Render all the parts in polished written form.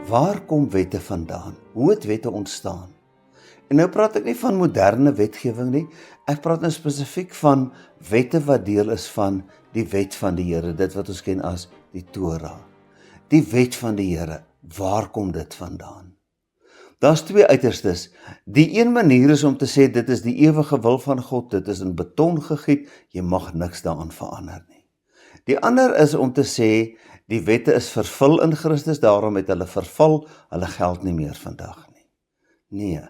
Waar kom wette vandaan? Hoe het wette ontstaan? En nou praat ek nie van moderne wetgewing nie, ek praat nou spesifiek van wette wat deel is van die wet van die Here, dit wat ons ken as die Torah. Die wet van die Here, waar kom dit vandaan? Daar's twee uiterstes. Die een manier is om te sê dit is die ewige wil van God, dit is in beton gegiet, jy mag niks daaraan verander nie. Die ander is om te sê die wette is vervul in Christus, daarom het hulle verval, hulle geld nie meer vandag nie. Nee,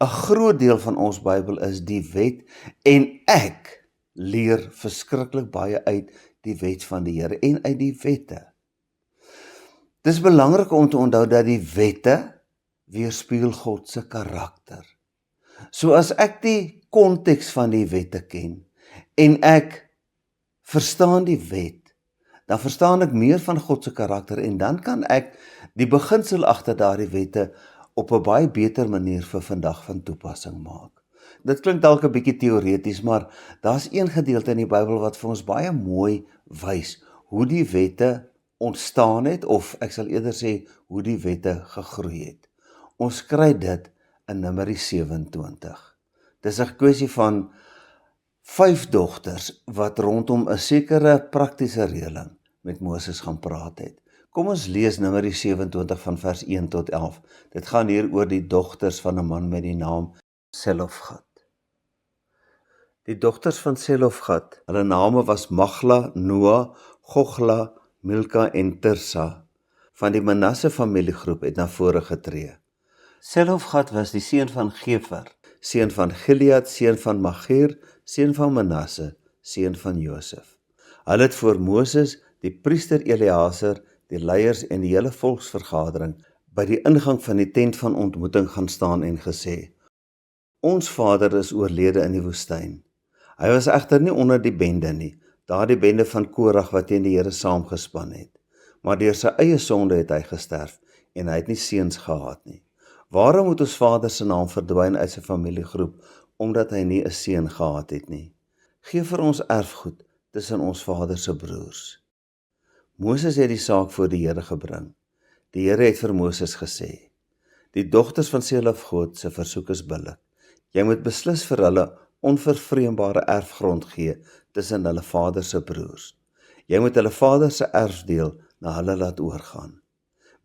'n groot deel van ons Bybel is die wet en ek leer verskriklik baie uit die wet van die Here en uit die wette. Dis belangrik om te onthou dat die wette weerspieël God se karakter. So as ek die konteks van die wette ken en ek verstaan die wet, dan verstaan ek meer van God se karakter en dan kan ek die beginsel agter daardie wette op 'n baie beter manier vir vandag van toepassing maak. Dit klink dalk 'n bietjie teoreties, maar daar's een gedeelte in die Bybel wat vir ons baie mooi wys hoe die wette ontstaan het, of ek sal eerder sê hoe die wette gegroei het. Ons kry dit in Numeri 27. Dis 'n kwessie van 5 dogters wat rondom 'n sekere praktiese reëling met Moses gaan praat het. Kom ons lees Numeri 27 van vers 1 tot 11. Dit gaan hier oor die dogters van 'n man met die naam Selofgat. Die dogters van Selofgat, hulle name was Magla, Noa, Gogla, Milka en Tirsa, van die Manasse familiegroep het na vore getree. Selofgat was die seun van Gefer, seun van Gilead, seun van Mager, seun van Manasse, seun van Josef. Hulle het voor Moses, die priester Eleazar, die leiers en die hele volksvergadering by die ingang van die tent van ontmoeting gaan staan en gesê: Ons vader is oorlede in die woestyn. Hy was egter nie onder die bende nie, daardie bende van Korag wat teen die Here saamgespan het. Maar deur sy eie sonde het hy gesterf en hy het nie seuns gehad nie. Waarom moet ons vader se naam verdwyn uit sy familiegroep, omdat hy nie 'n seun gehad het nie? Gee vir ons erfgoed tussen ons vader se broers. Moses het die saak voor die Here gebring. Die Here het vir Moses gesê: Die dogters van Selofgat se versoek is billik. Jy moet beslis vir hulle onvervreembare erfgrond gee tussen hulle vader se broers. Jy moet hulle vader se erfdeel na hulle laat oorgaan.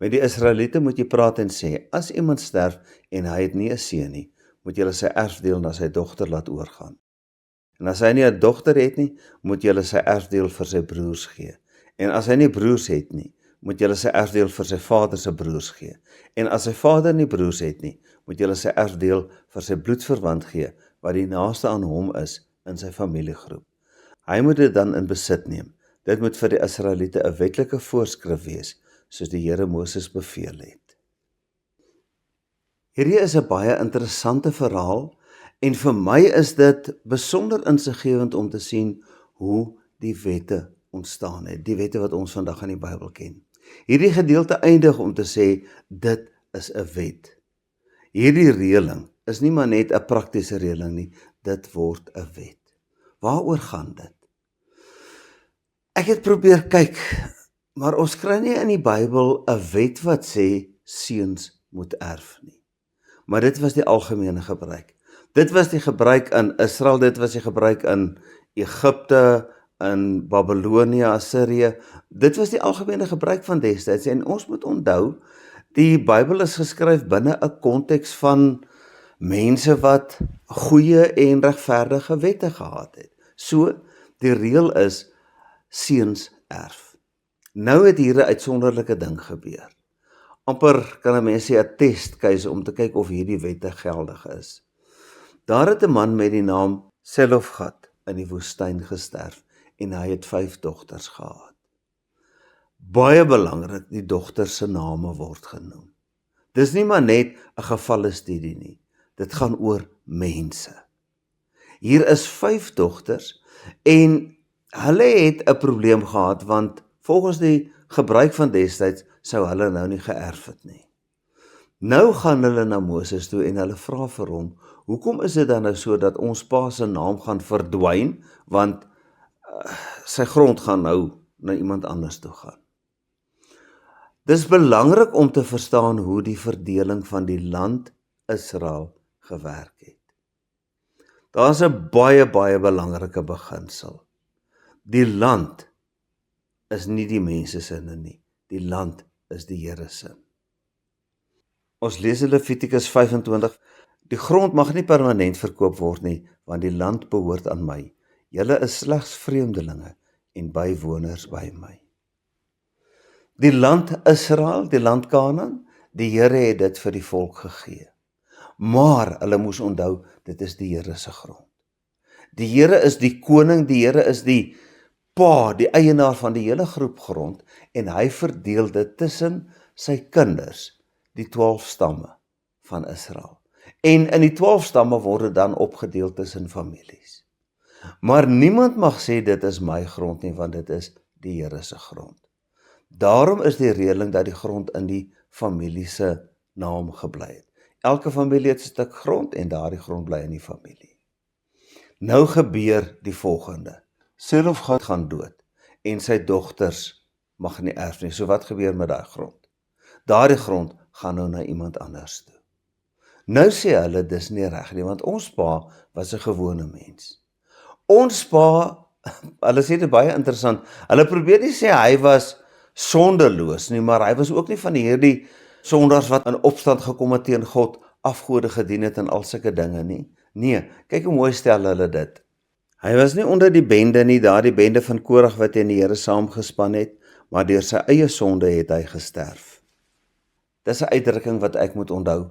Met die Israeliete moet jy praat en sê: As iemand sterf en hy het nie 'n seun nie, moet jy sy erfdeel na sy dogter laat oorgaan. En as hy nie 'n dogter het nie, moet jy sy erfdeel vir sy broers gee. En as hy nie broers het nie, moet jy sy erfdeel vir sy vader se broers gee. En as sy vader nie broers het nie, moet jy sy erfdeel vir sy bloedverwant gee, wat die naaste aan hom is in sy familiegroep. Hy moet dit dan in besit neem. Dit moet vir die Israeliete 'n wetlike voorskrif wees, soos die Here Moses beveel het. Hierdie is 'n baie interessante verhaal, en vir my is dit besonder insiggewend om te sien hoe die wette ontstaan het, die wette wat ons vandag in die Bybel ken. Hierdie gedeelte eindig om te sê, dit is 'n wet. Hierdie reëling is nie maar net 'n praktiese reëling nie, dit word 'n wet. Waaroor gaan dit? Ek het probeer kyk, maar ons kry nie in die Bybel 'n wet wat sê seuns moet erf nie. Maar dit was die algemene gebruik. Dit was die gebruik in Israel, dit was die gebruik in Egipte, in Babylonie, Assirië. Dit was die algemene gebruik van destyds, en ons moet onthou, die Bybel is geskryf binne 'n konteks van mense wat goeie en regverdige wette gehad het. So, die reël is seuns erf. Nou het hier 'n uitsonderlike ding gebeur. Amper kan 'n mens sê 'n testcase om te kyk of hierdie wette geldig is. Daar het 'n man met die naam Selofgat in die woestyn gesterf en hy het 5 dogters gehad. Baie belangrik, die dogters se name word genoem. Dis nie maar net 'n gevalle studie nie. Dit gaan oor mense. Hier is 5 dogters en hulle het 'n probleem gehad, want volgens die gebruik van destyds sou hulle nou nie geërf het nie. Nou gaan hulle na Moses toe en hulle vra vir hom: Hoekom is dit dan nou so dat ons pa se naam gaan verdwyn, want sy grond gaan nou na iemand anders toe gaan? Dis belangrik om te verstaan hoe die verdeling van die land Israel gewerk het. Daar is 'n baie belangrike beginsel. Die land is nie die mense sinne nie. Die land is die Here se. Ons lees in Levitikus 25, die grond mag nie permanent verkoop word nie, want die land behoort aan my. Julle is slegs vreemdelinge en bywoners by my. Die land Israel, die land Kanaan, die Here het dit vir die volk gegee. Maar hulle moes onthou, dit is die Here se grond. Die Here is die koning, die Here is die pa, die eienaar van die hele groep grond, en hy verdeel dit tussen sy kinders, die 12 stamme van Israel. En in die 12 stamme word dit dan opgedeel tussen families. Maar niemand mag sê dit is my grond nie, want dit is die Here se grond. Daarom is die reëling dat die grond in die familie se naam gebly het. Elke familie het 'n stuk grond en daardie grond bly in die familie. Nou gebeur die volgende. Selofhad gaan dood en sy dogters mag nie erf nie. So wat gebeur met daai grond? Daardie grond gaan nou na iemand anders toe. Nou sê hulle dis nie reg nie, want ons pa was 'n gewone mens. Ons pa, hulle sê dit baie interessant, hulle probeer nie sê hy was sondeloos nie, maar hy was ook nie van hierdie sondaars wat in opstand gekom het teen God, afgode gedien het en al sulke dinge nie. Nee, kyk hoe mooi stel hulle dit. Hy was nie onder die bende nie, daardie bende van Korag wat teen die Here saamgespan het, maar deur sy eie sonde het hy gesterf. Dis 'n uitdrukking wat ek moet onthou.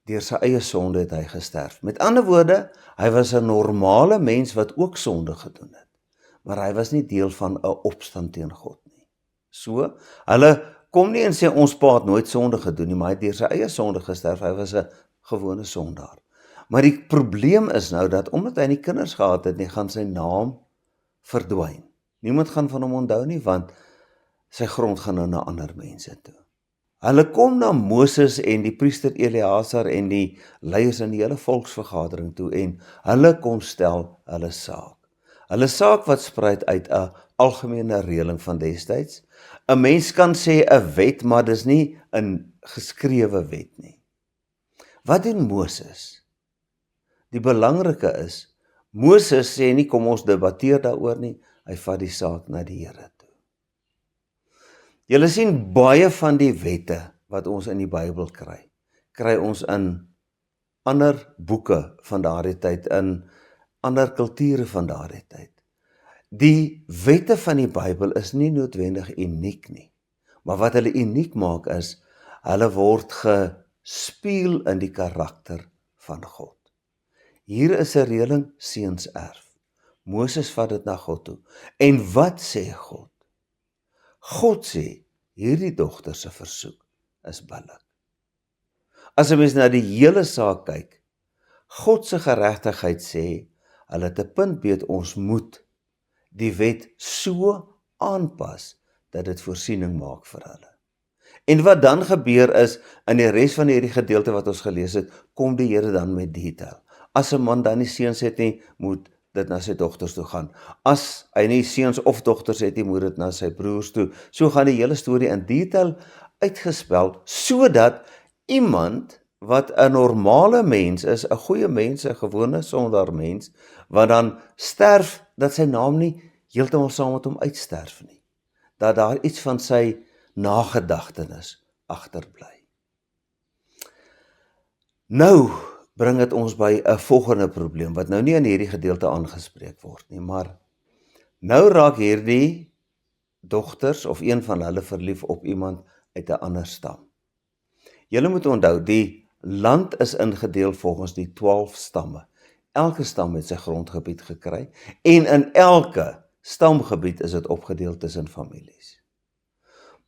Deur sy eie sonde het hy gesterf. Met ander woorde, hy was 'n normale mens wat ook sonde gedoen het. Maar hy was nie deel van 'n opstand teen God nie. So, hulle kom nie en sê ons pa het nooit sonde gedoen nie, maar hy het deur sy eie sonde gesterf. Hy was 'n gewone sondaar. Maar die probleem is nou dat omdat hy nie kinders gehad het nie, gaan sy naam verdwyn. Niemand gaan van hom onthou nie, want sy grond gaan nou na ander mense toe. Hulle kom na Moses en die priester Eleazar en die leiers in die hele volksvergadering toe en hulle kom stel hulle saak. Hulle saak wat spruit uit 'n algemene reëling van destyds. 'n Mens kan sê 'n wet, maar dis nie 'n geskrewe wet nie. Wat doen Moses? Die belangrike is, Moses sê nie kom ons debatteer daaroor nie, hy vat die saak na die Here toe. Julle sien baie van die wette wat ons in die Bybel kry ons in ander boeke van daardie tyd, in ander kulture van daardie tyd. Die wette van die Bybel is nie noodwendig uniek nie, maar wat hulle uniek maak is, hulle word gespieël in die karakter van God. Hier is 'n reëling, seuns erf. Moses vat dit na God toe. En wat sê God? God sê, hierdie dogter se versoek is billik. As 'n mens na die hele saak kyk, God se geregtigheid sê, hulle het 'n punt beet, ons moet die wet so aanpas, dat dit voorsiening maak vir hulle. En wat dan gebeur is, in die res van hierdie gedeelte wat ons gelees het, kom die Here dan met detail. As 'n man dan nie seuns het nie, moet dit na sy dogters toe gaan. As hy nie seuns of dogters het nie, moet dit na sy broers toe. So gaan die hele storie in detail uitgespel, sodat iemand wat 'n normale mens is, 'n goeie mens, 'n gewone sondaar mens, wat dan sterf, dat sy naam nie heeltemal saam met hom uitsterf nie. Dat daar iets van sy nagedagtenis agterbly. Nou bring dit ons by 'n volgende probleem, wat nou nie in hierdie gedeelte aangespreek word nie, maar nou raak hierdie dogters of een van hulle verlief op iemand uit 'n ander stam. Julle moet onthou, die land is ingedeel volgens die 12 stamme. Elke stam het sy grondgebied gekry en in elke stamgebied is dit opgedeel tussen families.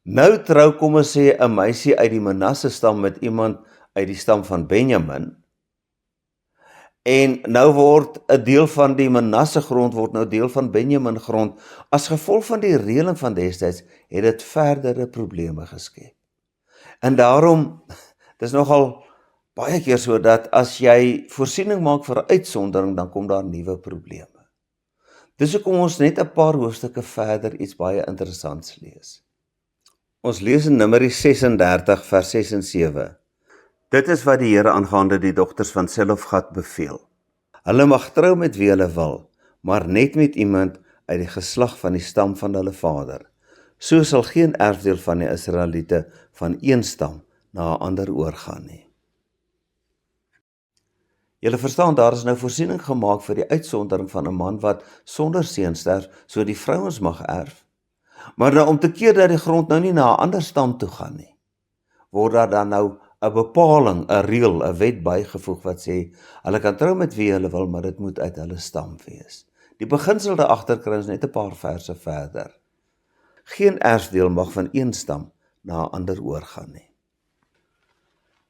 Nou trou, kom ons sê, 'n meisie uit die Manasse stam met iemand uit die stam van Benjamin. En nou word 'n deel van die Manasse grond word nou deel van Benjamin grond. As gevolg van die reëling van destyds het dit verdere probleme geskep. En daarom, dis nogal baie keer so dat as jy voorsiening maak vir 'n uitsondering, dan kom daar nuwe probleme. Dis hoekom ons net 'n paar hoofstukke verder iets baie interessants lees. Ons lees in Numeri 36 vers 6 en 7. Dit is wat die Here aangaande die dogters van Selofgad beveel. Hulle mag trou met wie hulle wil, maar net met iemand uit die geslag van die stam van hulle vader. So sal geen erfdeel van die Israeliete van een stam na 'n ander oorgaan nie. Julle verstaan, daar is nou voorsiening gemaak vir die uitsondering van 'n man wat sonder seun sterf, so die vrouens mag erf. Maar nou om te keer dat die grond nou nie na 'n ander stam toe gaan nie, word daar dan nou 'n bepaling, 'n reël, 'n wet bygevoeg wat sê, hulle kan trou met wie hulle wil, maar dit moet uit hulle stam wees. Die beginsel daagter kry ons net 'n paar verse verder. Geen erfdeel mag van een stam na 'n ander oorgaan nie.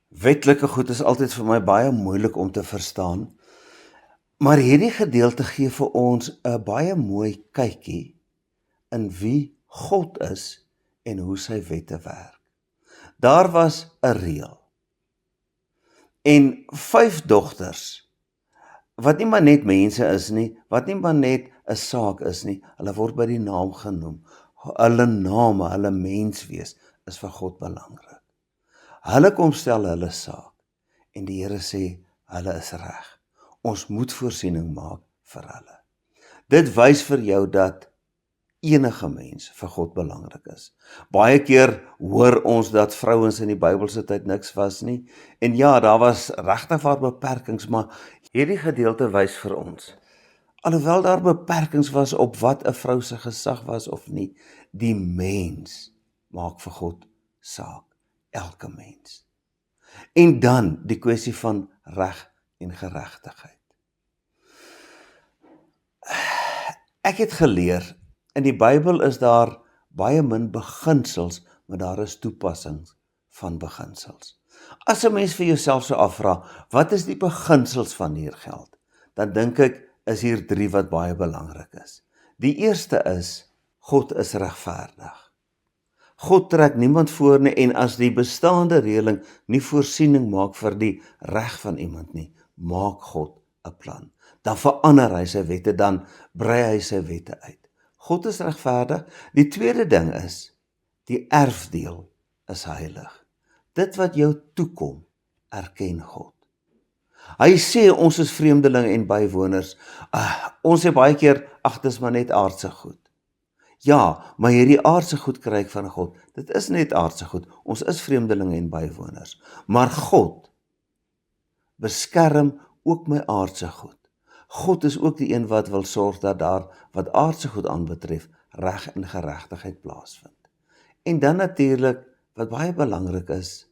Wetlike goed is altyd vir my baie moeilik om te verstaan, maar hierdie gedeelte gee vir ons 'n baie mooi kykie in wie God is en hoe sy wette werk. Daar was 'n reël. En 5 dogters, wat nie maar net mense is nie, wat nie maar net 'n saak is nie, hulle word by die naam genoem. Hulle name, hulle menswees is vir God belangrik. Hulle kom stel hulle saak en die Here sê, hulle is reg. Ons moet voorsiening maak vir hulle. Dit wys vir jou dat enige mens vir God belangrik is. Baie keer hoor ons dat vrouens in die Bybelse tyd niks was nie. En ja, daar was regtig waar beperkings, maar hierdie gedeelte wys vir ons, alhoewel daar beperkings was op wat 'n vrou se gesag was of nie, die mens maak vir God saak. Elke mens. En dan die kwessie van reg en geregtigheid. Ek het geleer, in die Bybel is daar baie min beginsels, maar daar is toepassings van beginsels. As 'n mens vir jouself sou afvra, wat is die beginsels van hier geld? Dan dink ek, is hier 3 wat baie belangrik is. Die eerste is, God is regverdig. God trek niemand voor nie, en as die bestaande reëling nie voorsiening maak vir die reg van iemand nie, maak God 'n plan. Dan verander hy sy wette, dan brei hy sy wette uit. God is regverdig. Die tweede ding is, die erfdeel is heilig. Dit wat jou toekom, erken God. Hy sê ons is vreemdelinge en bywoners. Ons sê baie keer, ag, dis maar net aardse goed. Ja, maar hierdie aardse goed kry ek van God. Dit is net aardse goed. Ons is vreemdelinge en bywoners. Maar God beskerm ook my aardse goed. God is ook die een wat wil sorg dat daar, wat aardse goed aanbetref, reg en geregtigheid plaasvind. En dan natuurlik, wat baie belangrik is,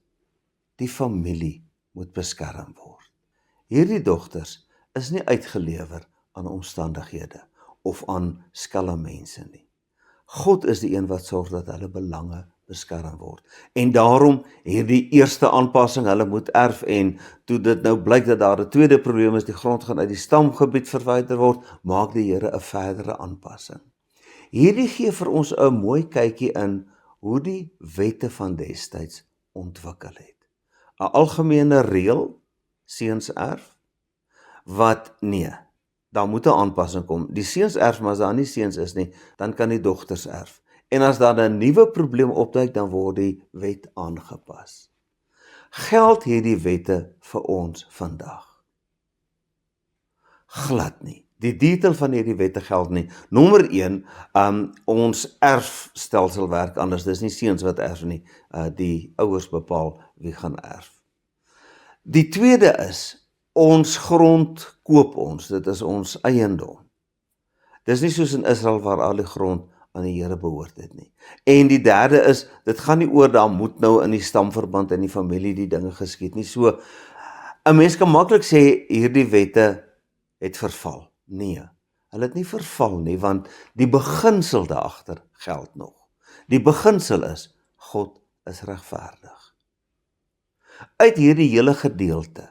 die familie moet beskerm word. Hierdie dogters is nie uitgelewer aan omstandighede of aan skelm mense nie. God is die een wat sorg dat hulle belange beskerm word. En daarom hierdie eerste aanpassing, hulle moet erf, en toe dit nou blyk dat daar 'n tweede probleem is, die grond gaan uit die stamgebied verwyder word, maak die Here 'n verdere aanpassing. Hierdie gee vir ons 'n mooi kykie in hoe die wette van destyds ontwikkel het. 'n Algemene reël, seuns erf, wat nee, daar moet 'n aanpassing kom. Die seuns erf, maar as daar nie seuns is nie, dan kan die dogters erf. En as daar 'n nuwe probleem opduik, dan word die wet aangepas. Geld hierdie wette vir ons vandag? Glad nie. Die detail van hierdie wette geld nie. Nommer 1, ons erfstelsel werk anders. Dis nie seuns wat erf nie. Die ouers bepaal wie gaan erf. Die tweede is, ons grond koop ons. Dit is ons eiendom. Dis nie soos in Israel waar al die grond aan die Here behoort het nie. En die derde is, dit gaan nie oor, daar moet nou in die stamverband en die familie die dinge geskied nie. So, 'n mens kan maklik sê, hierdie wette het verval. Nee, hulle het nie verval nie, want die beginsel daagter geld nog. Die beginsel is, God is regverdig. Uit hierdie hele gedeelte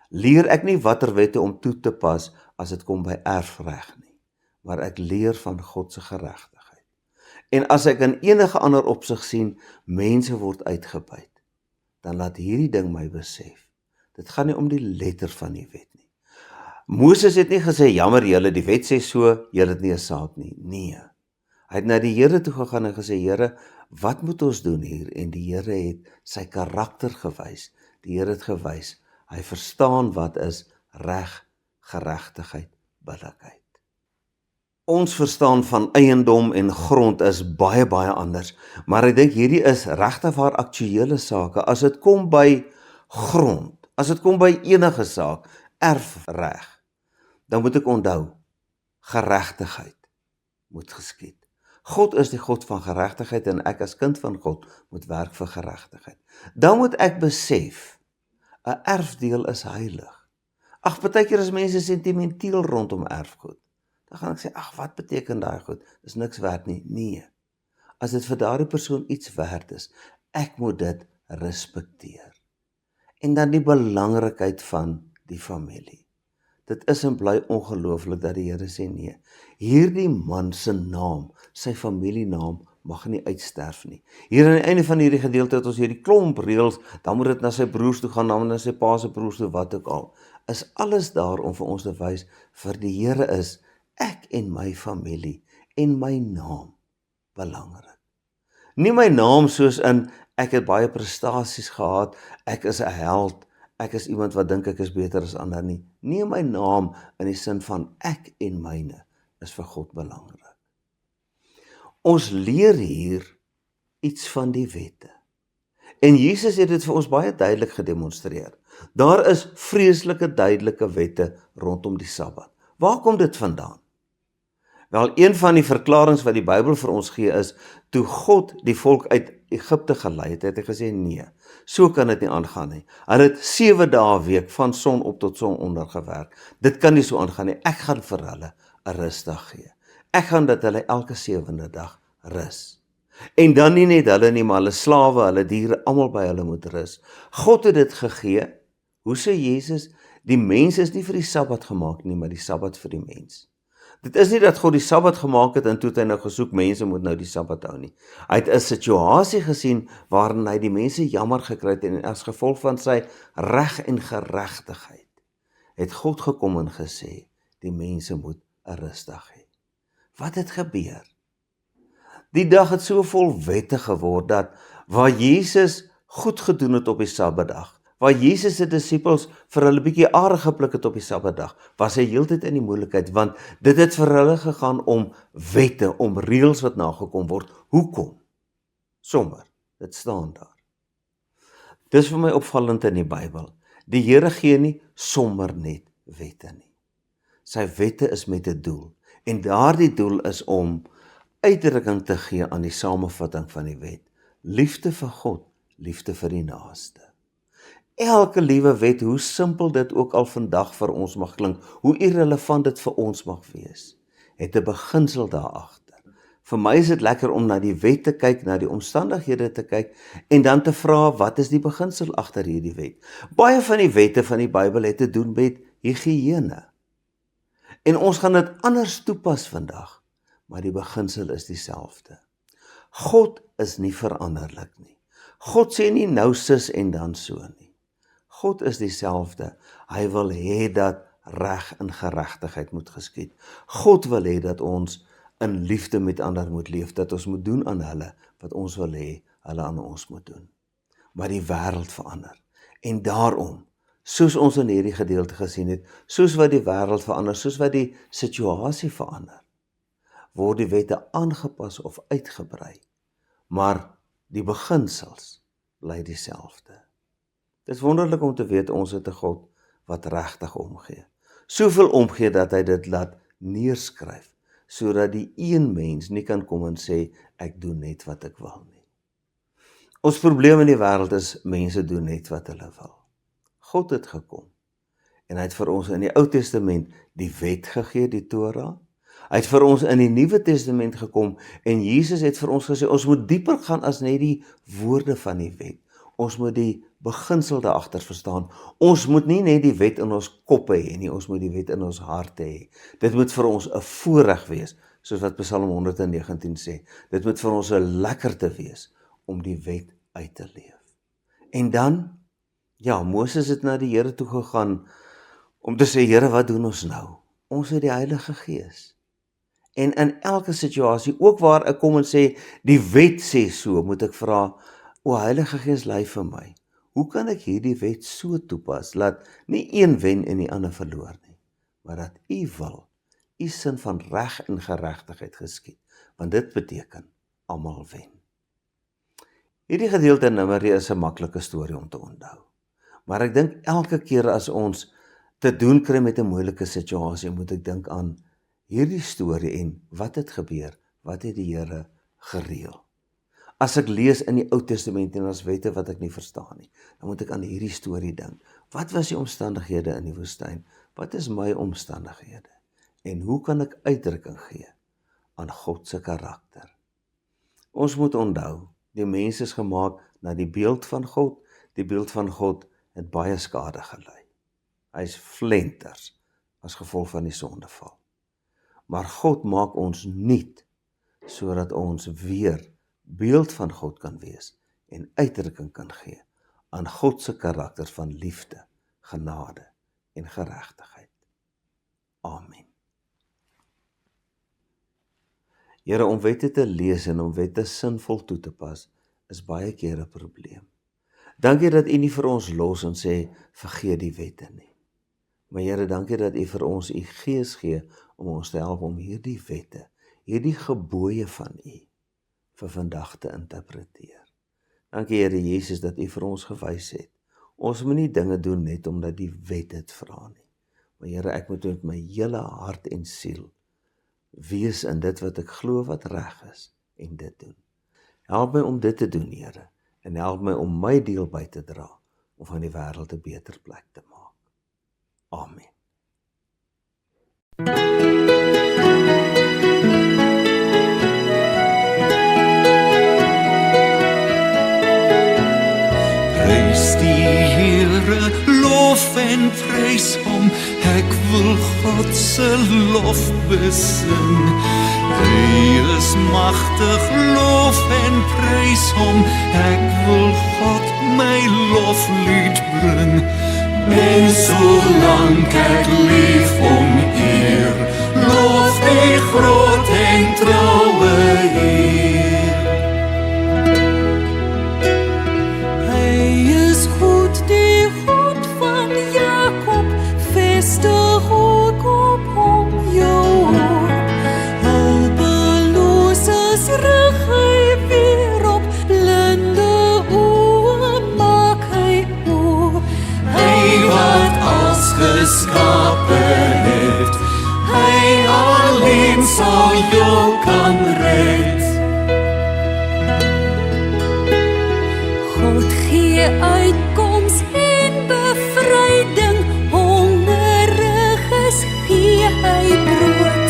leer ek nie watter wette om toe te pas as dit kom by erfreg nie, maar ek leer van God se geregtigheid. En as ek in enige ander opsig sien, mense word uitgebuit, dan laat hierdie ding my besef, dit gaan nie om die letter van die wet nie. Moses het nie gesê, jammer julle, die wet sê so, julle het nie 'n saak nie. Nee. Hy het na die Here toe gegaan en gesê, Here, wat moet ons doen hier? En die Here het sy karakter gewys. Die Here het gewys, hy verstaan wat is reg, geregtigheid, billikheid. Ons verstaan van eiendom en grond is baie, baie anders, maar ek dink hierdie is regtig waar aktuele sake. As dit kom by grond, as dit kom by enige saak, erfreg, dan moet ek onthou, geregtigheid moet geskied. God is die God van geregtigheid en ek as kind van God moet werk vir geregtigheid. Dan moet ek besef, 'n erfdeel is heilig. Ag, partykeer is mense sentimenteel rondom erfgoed. Dan gaan ek sê, ag, wat beteken daai goed? Dis niks werd nie. Nee. As dit vir daardie persoon iets werd is, ek moet dit respekteer. En dan die belangrikheid van die familie. Dit is en bly ongelooflik dat die Here sê nee. Hierdie man se naam, sy familienaam mag nie uitsterf nie. Hier aan die einde van hierdie gedeelte het ons hierdie klomp reëls, dan moet dit na sy broers toe gaan, dan na sy pa se broers toe, wat ook al. Is alles daar om vir ons te wys, vir die Here is ek en my familie en my naam belangrik. Nie my naam soos in ek het baie prestasies gehad, ek is 'n held, ek is iemand wat dink ek is beter as ander nie. Nie my naam in die sin van ek en myne is vir God belangrik. Ons leer hier iets van die wette. En Jesus het dit vir ons baie duidelik gedemonstreer. Daar is vreeslike duidelike wette rondom die Sabbat. Waar kom dit vandaan? Wel, een van die verklaringe wat die Bybel vir ons gee is, toe God die volk uit Egipte gelei het, het hy gesê, nee, so kan dit nie aangaan nie. Hulle het 7 dae 'n week, van son op tot son onder gewerk. Dit kan nie so aangaan nie. Ek gaan vir hulle 'n rusdag gee. Ek gaan dat hulle elke 7de dag rus. En dan nie net hulle nie, maar hulle slawe, hulle diere, almal by hulle moet rus. God het dit gegee. Hoe sê Jesus? Die mens is nie vir die Sabbat gemaak nie, maar die Sabbat vir die mens. Dit is nie dat God die Sabbat gemaak het en toe het hy nou gesoek, mense moet nou die Sabbat hou nie. Hy het 'n situasie gesien waarin hy die mense jammer gekry het en as gevolg van sy reg en geregtigheid het God gekom en gesê, die mense moet 'n rusdag hê. Wat het gebeur? Die dag het so vol wette geword dat waar Jesus goed gedoen het op die Sabbatdag, waar Jesus se disippels vir hulle bietjie are gepluk het op die Sabbatdag, was hy heeltyd in die moeilikheid, want dit het vir hulle gegaan om wette, om reëls wat nagekom word. Hoekom? Sommer, dit staan daar. Dis vir my opvallend in die Bybel. Die Here gee nie sommer net wette nie. Sy wette is met 'n doel, en daardie doel is om uitdrukking te gee aan die samevatting van die wet. Liefde vir God, liefde vir die naaste. Elke liewe wet, hoe simpel dit ook al vandag vir ons mag klink, hoe irrelevant dit vir ons mag wees, het 'n beginsel daar agter. Vir my is dit lekker om na die wet te kyk, na die omstandighede te kyk, en dan te vra, wat is die beginsel agter hierdie wet? Baie van die wette van die Bybel het te doen met higiëne. En ons gaan dit anders toepas vandag, maar die beginsel is dieselfde. God is nie veranderlik nie. God sê nie nou sis en dan so nie. God is dieselfde. Hy wil hê dat reg en geregtigheid moet geskied. God wil hê dat ons in liefde met ander moet leef, dat ons moet doen aan hulle wat ons wil hê hulle aan ons moet doen. Maar die wêreld verander. En daarom, soos ons in hierdie gedeelte gesien het, soos wat die wêreld verander, soos wat die situasie verander, word die wette aangepas of uitgebrei, maar die beginsels bly dieselfde. Dit is wonderlik om te weet, ons het 'n God wat regtig omgee. Soveel omgee dat hy dit laat neerskryf, sodat die een mens nie kan kom en sê, ek doen net wat ek wil nie. Ons probleem in die wêreld is, mense doen net wat hulle wil. God het gekom, en hy het vir ons in die Ou Testament die wet gegee, die Torah. Hy het vir ons in die Nuwe Testament gekom, en Jesus het vir ons gesê, ons moet dieper gaan as net die woorde van die wet. Ons moet die beginsel daagter verstaan. Ons moet nie net die wet in ons koppe hê nie, ons moet die wet in ons harte hê. Dit moet vir ons 'n voorreg wees, soos wat Psalm 119 sê. Dit moet vir ons 'n lekkerte wees om die wet uit te leef. En dan, ja, Moses het na die Here toe gegaan om te sê, Here, wat doen ons nou? Ons het die Heilige Gees. En in elke situasie, ook waar ek kom en sê, die wet sê so, moet ek vra, o Heilige Gees lei vir my. Hoe kan ek hierdie wet so toepas, laat nie een wen en die ander verloor nie, maar dat U wil, U sin van reg en geregtigheid geskied, want dit beteken almal wen. Hierdie gedeelte in Numeri is 'n maklike storie om te onthou. Maar ek dink elke keer as ons te doen kry met 'n moeilike situasie, moet ek dink aan hierdie storie en wat het gebeur, wat het die Here gereël. As ek lees in die Ou Testament en as wette wat ek nie verstaan nie, dan moet ek aan hierdie storie dink. Wat was die omstandighede in die woestyn? Wat is my omstandighede? En hoe kan ek uitdrukking gee aan God se karakter? Ons moet onthou, die mens is gemaak na die beeld van God. Die beeld van God het baie skade gelei. Hy is flenters as gevolg van die sondeval. Maar God maak ons nuut, sodat ons weer beeld van God kan wees en uitdrukking kan gee aan God se karakter van liefde, genade en geregtigheid. Amen. Here, om wette te lees en om wette sinvol toe te pas, is baie keer 'n probleem. Dankie dat U nie vir ons los en sê, vergeet die wette nie. Maar Here, dankie dat U vir ons U Gees gee om ons te help om hierdie wette, hierdie gebooie van U vir vandag te interpreteer. Dankie Here Jesus dat U vir ons gewys het. Ons moet nie dinge doen net omdat die wet dit vra nie. Maar Here, ek moet met my hele hart en siel wees in dit wat ek glo wat reg is en dit doen. Help my om dit te doen, Here, en help my om my deel by te dra om van die wêreld 'n beter plek te maak. Amen. Prys die Here, lof en prys hom, ek wil God se lof besing. Hy is magtig, lof en prys hom, ek wil God my loflied bring. En solank ek leef om eer, lof die groot en troue Heer. Hy is goed, die God van Jakob, vestig ook op hom jou hoop. Hulpeloses rig hy weer op, blinde oë maak hy oop. Hy wat als geskape het, hy alleen sal jou kan red. God gee uitkoms en bevryding, hongeriges gee hy brood.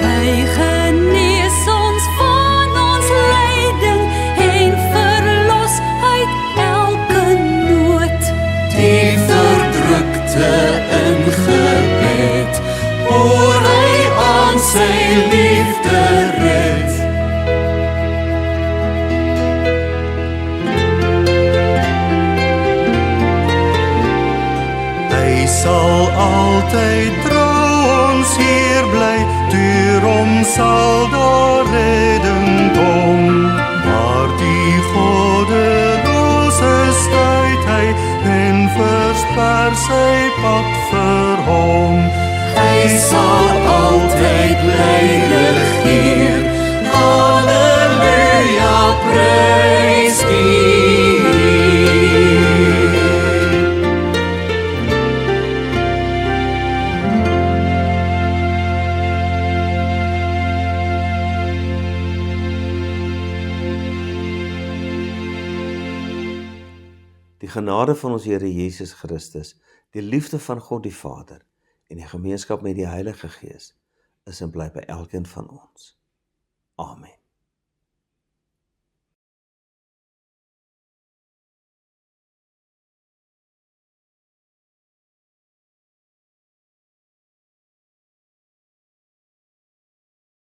Hy genees ons van ons lyding en verlos uit elke nood. Die verdrukte in gebed, hoor hy aan sy liefde red. Hy sal altyd trou ons Heer bly, deur hom sal daar redding kom. Maar die goddelose stuit hy en versper sy pad vir hom. Hy sal altyd bly regeer, halleluja, prys die Heer. Die genade van ons Here Jesus Christus, die liefde van God die Vader en die gemeenskap met die Heilige Gees is en bly by elkeen van ons.